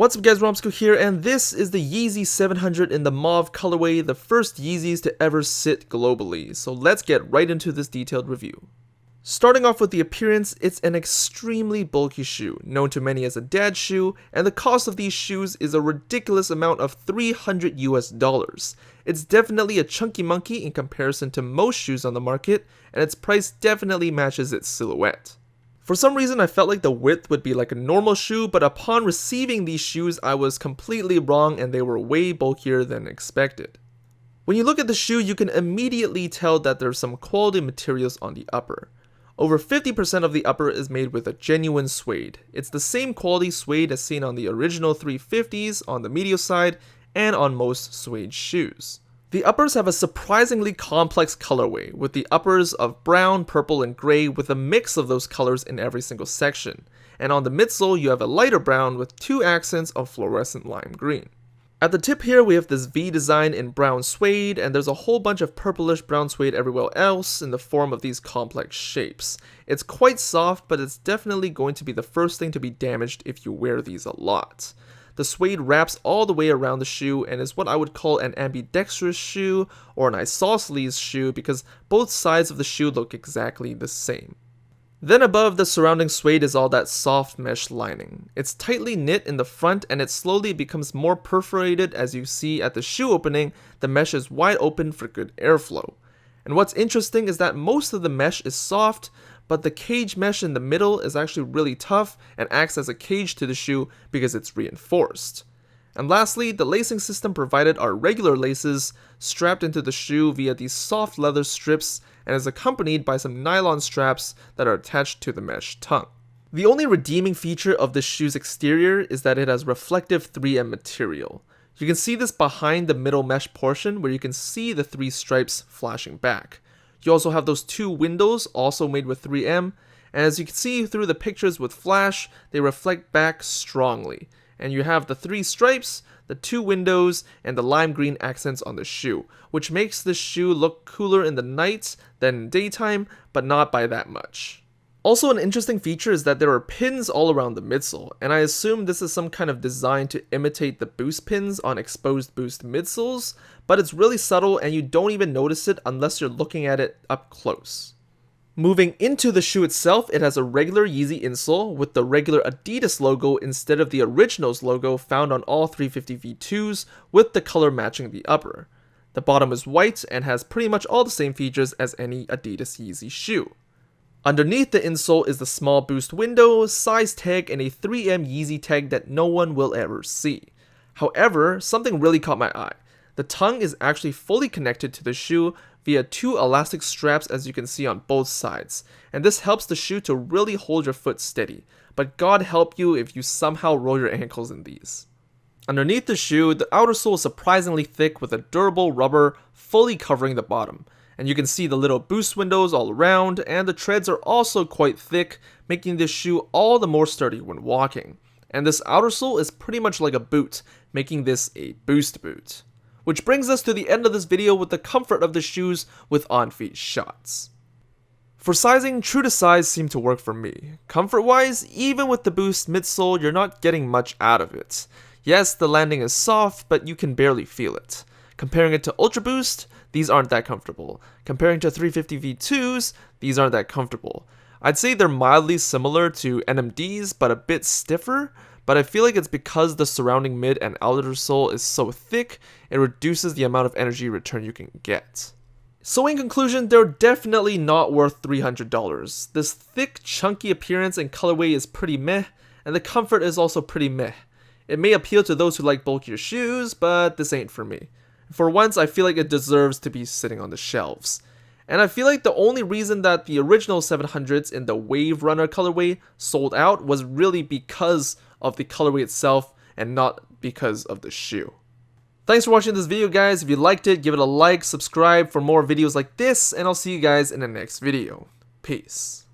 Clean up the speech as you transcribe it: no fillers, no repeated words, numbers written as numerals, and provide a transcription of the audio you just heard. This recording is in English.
What's up guys, Romsicle here, and this is the Yeezy 700 in the Mauve colorway, the first Yeezys to ever sit globally. So let's get right into this detailed review. Starting off with the appearance, it's an extremely bulky shoe, known to many as a dad shoe, and the cost of these shoes is a ridiculous amount of $300 US. It's definitely a chunky monkey in comparison to most shoes on the market, and its price definitely matches its silhouette. For some reason, I felt like the width would be like a normal shoe, but upon receiving these shoes, I was completely wrong and they were way bulkier than expected. When you look at the shoe, you can immediately tell that there's some quality materials on the upper. Over 50% of the upper is made with a genuine suede. It's the same quality suede as seen on the original 350s on the medial side and on most suede shoes. The uppers have a surprisingly complex colorway, with the uppers of brown, purple, and gray with a mix of those colors in every single section. And on the midsole, you have a lighter brown with two accents of fluorescent lime green. At the tip here, we have this V design in brown suede, and there's a whole bunch of purplish brown suede everywhere else in the form of these complex shapes. It's quite soft, but it's definitely going to be the first thing to be damaged if you wear these a lot. The suede wraps all the way around the shoe and is what I would call an ambidextrous shoe or an isosceles shoe because both sides of the shoe look exactly the same. Then above the surrounding suede is all that soft mesh lining. It's tightly knit in the front and it slowly becomes more perforated as you see at the shoe opening. The mesh is wide open for good airflow. And what's interesting is that most of the mesh is soft, but the cage mesh in the middle is actually really tough and acts as a cage to the shoe because it's reinforced. And lastly, the lacing system provided are regular laces strapped into the shoe via these soft leather strips and is accompanied by some nylon straps that are attached to the mesh tongue. The only redeeming feature of this shoe's exterior is that it has reflective 3M material. You can see this behind the middle mesh portion where you can see the three stripes flashing back. You also have those two windows also made with 3M, and as you can see through the pictures with flash, they reflect back strongly. And you have the three stripes, the two windows, and the lime green accents on the shoe, which makes the shoe look cooler in the night than in daytime, but not by that much. Also, an interesting feature is that there are pins all around the midsole, and I assume this is some kind of design to imitate the boost pins on exposed boost midsoles, but it's really subtle and you don't even notice it unless you're looking at it up close. Moving into the shoe itself, it has a regular Yeezy insole with the regular Adidas logo instead of the Originals logo found on all 350 V2s with the color matching the upper. The bottom is white and has pretty much all the same features as any Adidas Yeezy shoe. Underneath the insole is the small boost window, size tag, and a 3M Yeezy tag that no one will ever see. However, something really caught my eye. The tongue is actually fully connected to the shoe via two elastic straps as you can see on both sides, and this helps the shoe to really hold your foot steady, but God help you if you somehow roll your ankles in these. Underneath the shoe, the outer sole is surprisingly thick with a durable rubber fully covering the bottom. And you can see the little boost windows all around, and the treads are also quite thick, making this shoe all the more sturdy when walking. And this outer sole is pretty much like a boot, making this a boost boot. Which brings us to the end of this video with the comfort of the shoes with on-feet shots. For sizing, true to size seemed to work for me. Comfort-wise, even with the boost midsole, you're not getting much out of it. Yes, the landing is soft, but you can barely feel it. Comparing it to Ultra Boost, these aren't that comfortable. Comparing to 350 V2s, these aren't that comfortable. I'd say they're mildly similar to NMDs, but a bit stiffer, but I feel like it's because the surrounding mid and outer sole is so thick, it reduces the amount of energy return you can get. So in conclusion, they're definitely not worth $300. This thick, chunky appearance and colorway is pretty meh, and the comfort is also pretty meh. It may appeal to those who like bulkier shoes, but this ain't for me. For once, I feel like it deserves to be sitting on the shelves. And I feel like the only reason that the original 700s in the Wave Runner colorway sold out was really because of the colorway itself and not because of the shoe. Thanks for watching this video, guys. If you liked it, give it a like, subscribe for more videos like this, and I'll see you guys in the next video. Peace.